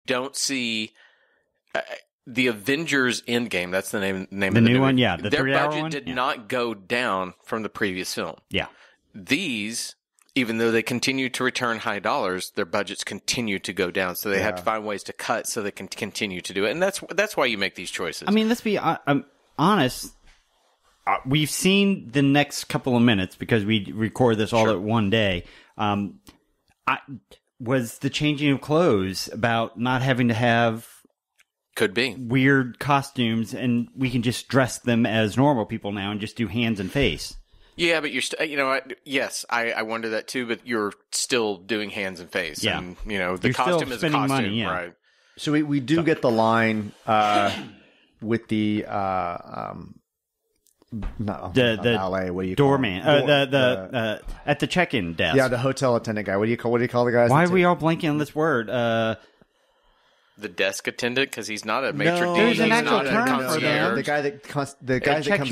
don't see the Avengers Endgame. That's the name the of the new one. movie. Yeah, the Their 3-hour budget one did not go down from the previous film. Yeah. These, even though they continue to return high dollars, their budgets continue to go down. So they have to find ways to cut so they can continue to do it. And that's why you make these choices. I mean, let's be honest. We've seen the next couple of minutes because we record this all at one day. Was the changing of clothes about not having to have could be weird costumes and we can just dress them as normal people now and just do hands and face? Yeah, but you're yes, I wonder that too, but you're still doing hands and face. Yeah. And, the You're costume is a costume, money, yeah. right? So we do get the line with the valet. What do you doorman? call him? At the check-in desk. Yeah, the hotel attendant guy. What do you call the guys? Why are we all blanking on this word? The desk attendant, because he's not a maitre d'. There's an he's actual not a term for concierge. The guy that comes to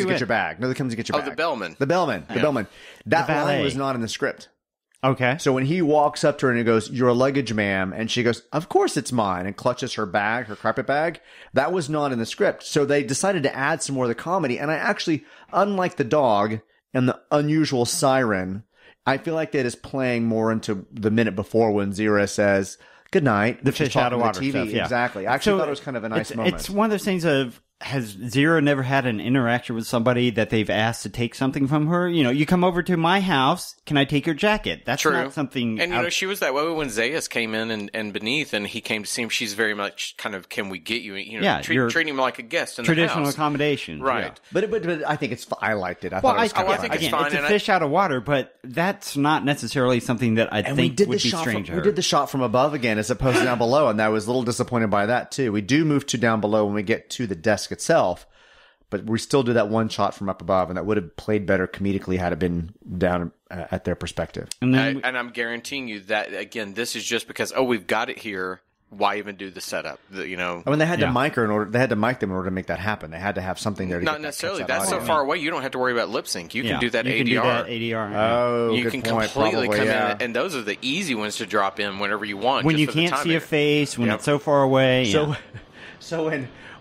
get your bag. No, that comes to get your bag. The bellman. The bellman. That line was not in the script. Okay. So when he walks up to her and he goes, "Your luggage, ma'am," and she goes, "Of course it's mine," and clutches her bag, her carpet bag, that was not in the script. So they decided to add some more of the comedy. And I actually, unlike the dog and the unusual siren, I feel like that is playing more into the minute before when Zira says, "Good night." The fish out of water TV. stuff, yeah. Exactly. I actually thought it was kind of a nice moment. It's one of those things of, has Zira never had an interaction with somebody that they've asked to take something from her? You come over to my house. Can I take your jacket? That's True. not something. And, she was that way when Zayas came in and Beneath, and he came to see him. She's very much kind of, can we get you? Treating him like a guest in the house. Traditional accommodation. Right. Yeah. But I think I liked it. I think it's fine. It's a fish out of water, but that's not necessarily something that I think would be strange. We did the shot from above again as opposed to down below, and I was a little disappointed by that too. We do move to down below when we get to the desk itself. But we still do that one shot from up above, and that would have played better comedically had it been down at their perspective. And I'm guaranteeing you that, again, this is just because, we've got it here. Why even do the setup? I mean, they had to mic her they had to mic them in order to make that happen. They had to have something there to not necessarily. That's so far away. You don't have to worry about lip sync. You can do that ADR. You can do that ADR. Oh, you good can point. completely Probably, come in, and those are the easy ones to drop in whenever you want. When you can't see a face, when it's so far away. So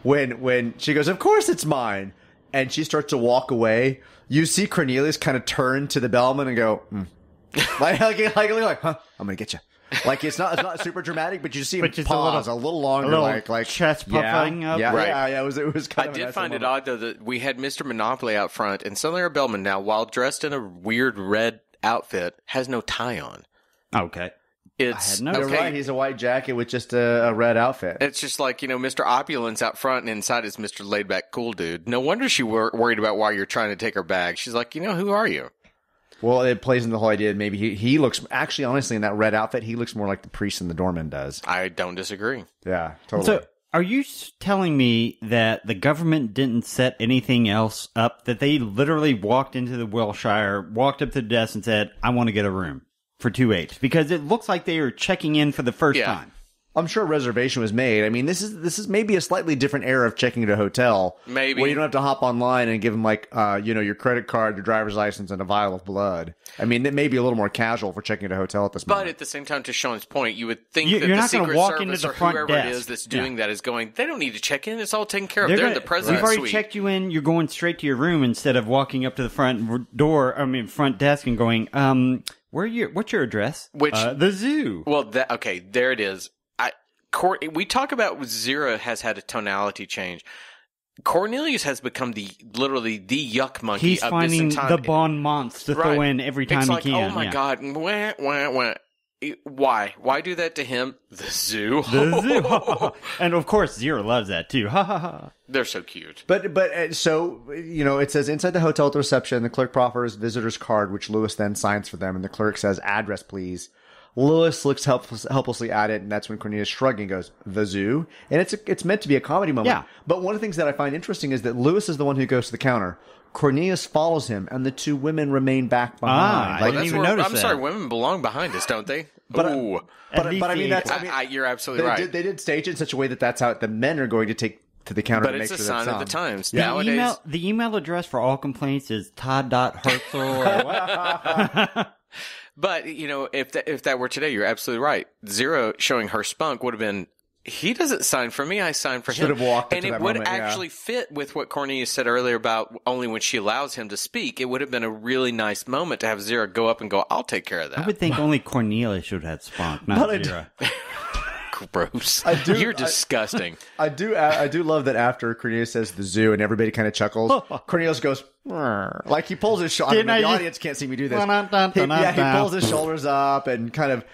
when she goes, "Of course it's mine," and she starts to walk away, you see Cornelius kind of turn to the bellman and go, like, "Huh? I'm gonna get you." Like it's not super dramatic, but you see him pause a little longer, like chest puffing up. Yeah, right. Yeah. It was kind I of. did find it odd though that we had Mr. Monopoly out front, and suddenly our bellman now, while dressed in a weird red outfit, has no tie on. Okay. You're right. He's a white jacket with just a red outfit. It's just like, Mr. Opulence out front, and inside is Mr. Laid Back Cool Dude. No wonder she worried about why you're trying to take her bag. She's like, who are you? Well, it plays into the whole idea. Maybe he looks, actually, honestly, in that red outfit, he looks more like the priest than the doorman does. I don't disagree. Yeah, totally. So, are you telling me that the government didn't set anything else up? That they literally walked into the Wilshire, walked up to the desk and said, "I want to get a room for 2 apes," because it looks like they are checking in for the first time. I'm sure a reservation was made. I mean, this is maybe a slightly different era of checking into a hotel. Maybe. Where you don't have to hop online and give them your credit card, your driver's license, and a vial of blood. I mean, it may be a little more casual for checking into a hotel at this moment. But at the same time, to Sean's point, you would think you're that the not Secret walk Service into the or front whoever desk. it is that's doing that is going, they don't need to check in. It's all taken care of. They're in the president's We've already suite. checked you in. You're going straight to your room instead of walking up to the front desk and going, what's your address? The zoo. Well, there it is. We talk about Zira has had a tonality change. Cornelius has become literally the yuck monkey He's of finding this the bon mots to throw in every time it's he like, can. Oh my God. Wah, wah, wah. Why? Why do that to him? The zoo. The zoo. And of course, Zira loves that too. Ha ha ha. They're so cute. But so, it says inside the hotel at the reception, the clerk proffers visitor's card, which Lewis then signs for them. And the clerk says, "Address, please." Lewis looks helplessly at it, and that's when Cornelius shrugging goes, "The zoo?" And it's meant to be a comedy moment. Yeah. But one of the things that I find interesting is that Lewis is the one who goes to the counter. Cornelius follows him, and the two women remain back behind. I didn't even notice that. Sorry, women belong behind us, don't they? But I mean, you're absolutely right. They did stage it in such a way that that's how the men are going to take to the counter. But to it's make a sure sign that's of the times. Yeah. Nowadays, The email address for all complaints is Todd.Hertzl or what? But, if that were today, you're absolutely right. Zero showing her spunk would have been, he doesn't sign for me, I sign for him. Should have walked and into it that would moment, actually fit with what Cornelius said earlier about only when she allows him to speak. It would have been a really nice moment to have Zira go up and go, I'll take care of that. I would think only Cornelia should have had spunk, not Zira. Gross. You're disgusting. I do love that after Cornelius says the zoo and everybody kind of chuckles, Cornelius goes, "Rrr." Like he pulls his shoulders. The audience can't see me do this. He pulls his shoulders up and kind of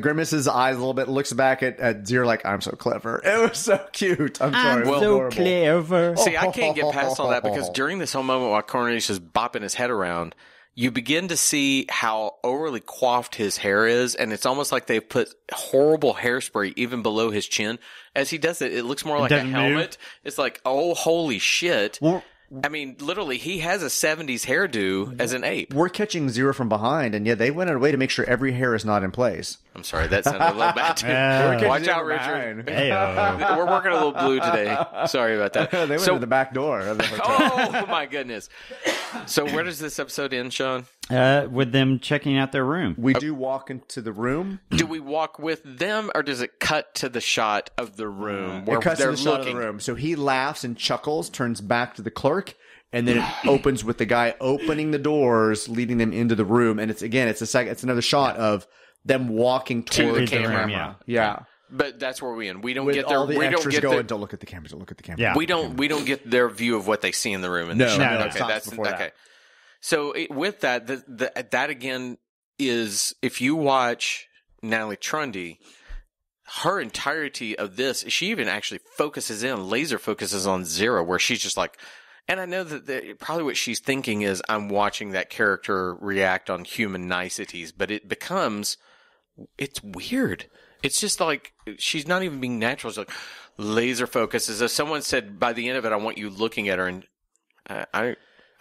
grimaces his eyes a little bit, looks back at Zira like, I'm so clever. It was so cute. I'm sorry. I'm so clever. See, I can't get past all that because during this whole moment while Cornelius is bopping his head around, you begin to see how overly coiffed his hair is, and it's almost like they've put horrible hairspray even below his chin. As he does it, it looks more like a helmet. It's like, oh, holy shit. Well, I mean, literally, he has a 70s hairdo as an ape. We're catching Zira from behind, and yet they went out of the way to make sure every hair is not in place. I'm sorry, that sounded a little bad too. Watch out, Richard. We're working a little blue today. Sorry about that. They went to the back door of the hotel. Oh, my goodness. So where does this episode end, Sean? With them checking out their room. We do walk into the room. Do we walk with them, or does it cut to the shot of the room where it cuts they're to the shot of looking? the room. So he laughs and chuckles, turns back to the clerk, and then it opens with the guy opening the doors, leading them into the room. And it's another shot of them walking toward the camera. Yeah. But that's where we end. We don't With get their. all the We don't extras get going. their. Don't look at the camera. Don't look at the camera. Yeah. We don't get their view of what they see in the room. No, okay, that's before okay. that. So with that, that again is, if you watch Natalie Trundy, her entirety of this, she even actually laser focuses on Zira, where she's just like, and I know that probably what she's thinking is, I'm watching that character react on human niceties, but it's weird. It's just like, she's not even being natural. It's like laser focus, as if someone said, by the end of it, I want you looking at her, and I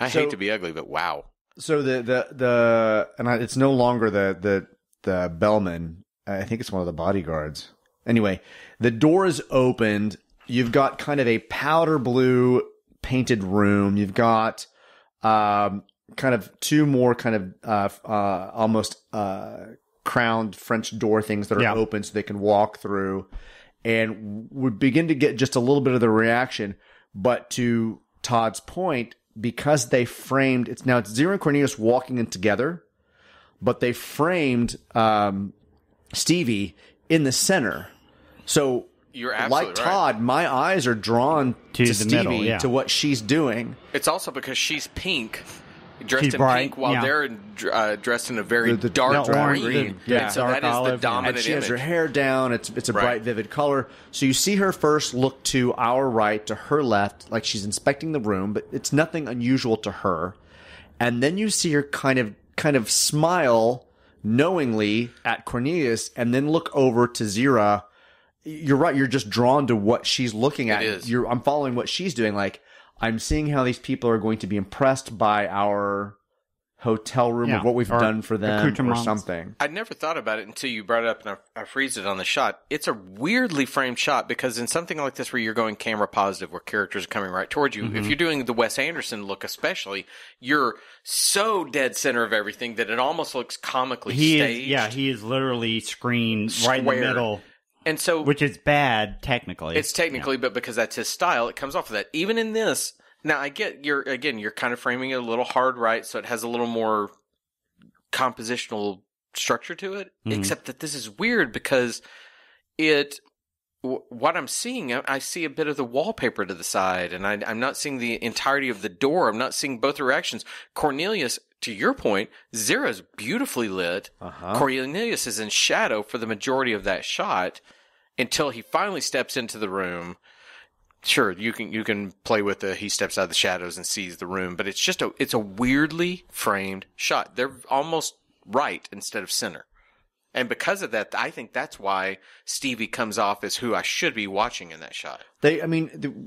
hate to be ugly, but wow. So it's no longer the bellman. I think it's one of the bodyguards. Anyway, the door is opened. You've got kind of a powder blue painted room. You've got kind of two more kind of almost crowned French door things that are open so they can walk through. And we begin to get just a little bit of the reaction. But to Todd's point, because they framed it's Zira and Cornelius walking in together, but they framed Stevie in the center. So you're absolutely like Todd, my eyes are drawn to Stevie, middle, to what she's doing. It's also because she's pink, dressed she's in bright, pink, while they're dressed in a very dark green. Yeah. And so that is the dominant And she has image. her hair down. It's a bright, vivid color. So you see her first look to our right, to her left, like she's inspecting the room, but it's nothing unusual to her. And then you see her kind of smile knowingly at Cornelius, and then look over to Zira. You're right. You're just drawn to what she's looking at. It is. I'm following what she's doing. Like, I'm seeing how these people are going to be impressed by our hotel room, of what we've done for them, or something. I never thought about it until you brought it up, and I freezed it on the shot. It's a weirdly framed shot, because in something like this where you're going camera positive, where characters are coming right towards you, if you're doing the Wes Anderson look especially, you're so dead center of everything that it almost looks comically staged. He is literally screened right in the middle. And so, which is bad technically. It's technically, but because that's his style, it comes off of that. Even in this, now I get you're kind of framing it a little hard, right? So it has a little more compositional structure to it. Except that this is weird because what I'm seeing, I see a bit of the wallpaper to the side, and I'm not seeing the entirety of the door. I'm not seeing both directions. Cornelius, to your point, Zira's beautifully lit. Cornelius is in shadow for the majority of that shot until he finally steps into the room. Sure, you can play with he steps out of the shadows and sees the room, but it's a weirdly framed shot. They're almost right instead of center. And because of that, I think that's why Stevie comes off as who I should be watching in that shot.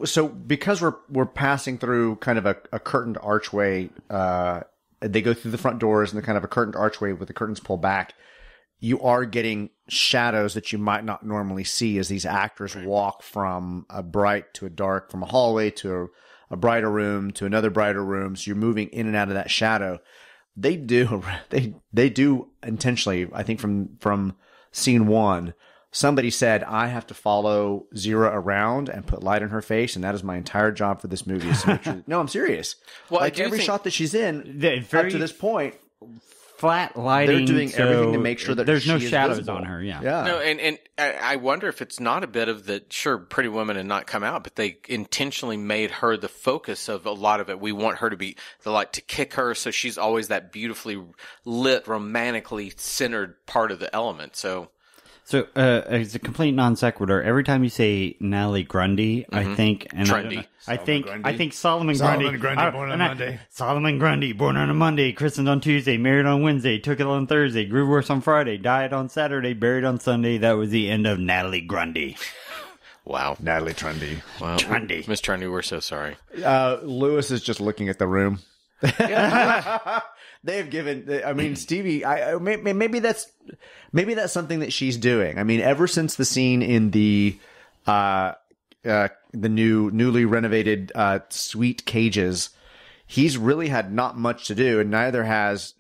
So because we're passing through kind of a curtained archway, they go through the front doors and the kind of a curtained archway with the curtains pulled back. You are getting shadows that you might not normally see as these actors walk from a bright to a dark, from a hallway to a brighter room to another brighter room. So you're moving in and out of that shadow. They do intentionally, I think from scene one, somebody said, I have to follow Zira around and put light on her face, and that is my entire job for this movie. No, I'm serious. Well, like every shot that she's in up to this point, flat lighting. they're doing everything to make sure that there's no she is shadows visible. on her. Yeah. No, and I wonder if it's not a bit of the, sure, Pretty Woman had not come out, but they intentionally made her the focus of a lot of it. We want her to be to kick her, so she's always that beautifully lit, romantically centered part of the element. So it's a complete non sequitur. Every time you say Natalie Grundy, I think, and Trendy. I think Solomon Grundy. Born on Monday. Solomon Grundy, born on a Monday, christened on Tuesday, married on Wednesday, took it on Thursday, grew worse on Friday, died on Saturday, buried on Sunday. That was the end of Natalie Grundy. Wow. Natalie Trendy. Wow. Trendy. Miss Trendy, we're so sorry. Lewis is just looking at the room. They've given. I mean, Stevie. Maybe that's something that she's doing. I mean, ever since the scene in the newly renovated sweet cages, he's really had not much to do, and neither has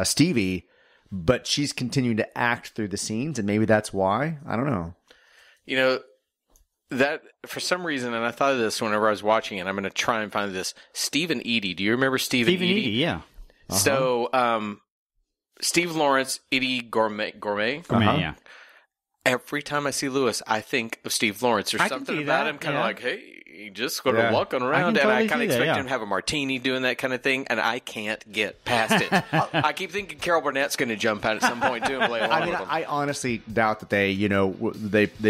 Stevie. But she's continuing to act through the scenes, and maybe that's why. I don't know. You know, that for some reason, and I thought of this whenever I was watching it, I'm going to try and find this. Steve and Edie. Do you remember Steve and Edie? Yeah. So, Steve Lawrence, Edie Gourmet. Yeah. Every time I see Lewis, I think of Steve Lawrence. There's something about him kind of like, hey, he just sort of walking around. And I kind of expect him to have a martini doing that kind of thing, and I can't get past it. I keep thinking Carol Burnett's going to jump out at some point, too, and play along with him. I honestly doubt that they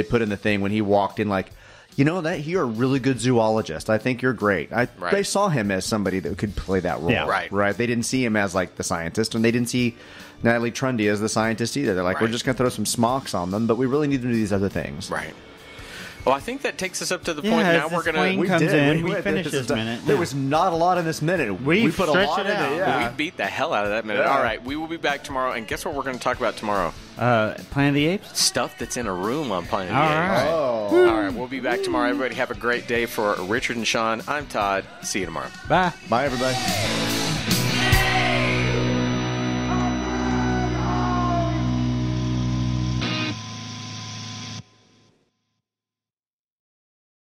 put in the thing when he walked in, like, that you're a really good zoologist. I think you're great. They saw him as somebody that could play that role. Yeah. Right. They didn't see him as, like, the scientist, and they didn't see Natalie Trendy as the scientist either. They're like, we're just going to throw some smocks on them, but we really need them to do these other things. Right. Well, I think that takes us up to the point now we're going to... We finished this minute. There was not a lot in this minute. We put a lot in it. Yeah. We beat the hell out of that minute. Yeah. All right, we will be back tomorrow, and guess what we're going to talk about tomorrow? Planet of the Apes? Stuff that's in a room on Planet of the All Apes. right. All right, we'll be back tomorrow. Everybody have a great day. For Richard and Sean, I'm Todd. See you tomorrow. Bye. Bye, everybody.